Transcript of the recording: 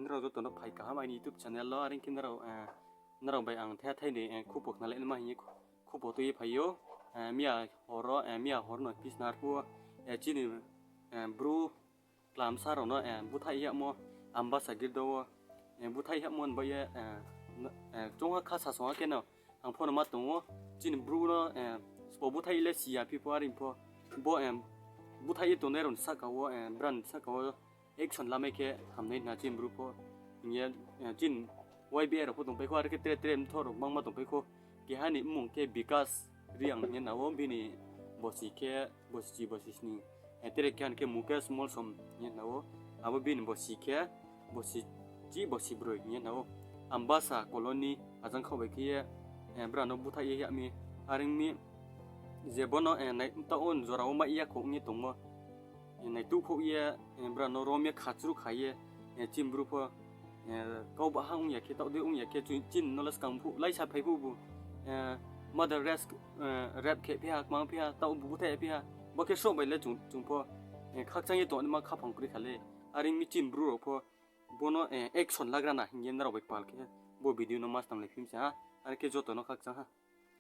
kin rau to no phai ka ma ni YouTube channel lo aring kin rau na rau bai ang the thai ni khu pok na le ma hi khu po to yi phai yo mia horo mia hor no pis nar pu chini bru klam sa ro no buthai ya mo Ambasa gir do buthai ya mon ba ye chong kha sa so ke no ang phone ma to chini bru no spo buthai le sia pi po aring po bo buthai to ne ron sa ka wo brand sa ka wo action la me ke hamne na chim bru po ye chin YBR ko tong pe ko ar ke tre thor bang ma tong pe ko ke hani mung ke bikas riang ne na wo bi ni bosi ke bosi ni tere kyan ke muke small som ne na wo abo bi ni bosi ke bosi bro ne na wo Ambasa colony azang khaw be ke brano buthai ya mi aring mi je bono nai ta on zora o ma ya ko ni tong mo nai tu ko ye brano rom ya khachru khaye chim bru po kau ba hang ya ke ta de ung ya ke chin no las kang phu lai sa phai bu mother rest rap ke pia mang pia ta bu the pia ba ke so bai le chung po khak chang ye to ma kha phang kri khale aring mi chim bru ro po bono action lagra na ngen ro bai pal ke bo video no mas tam le film sa ar ke jo to no khak chang ha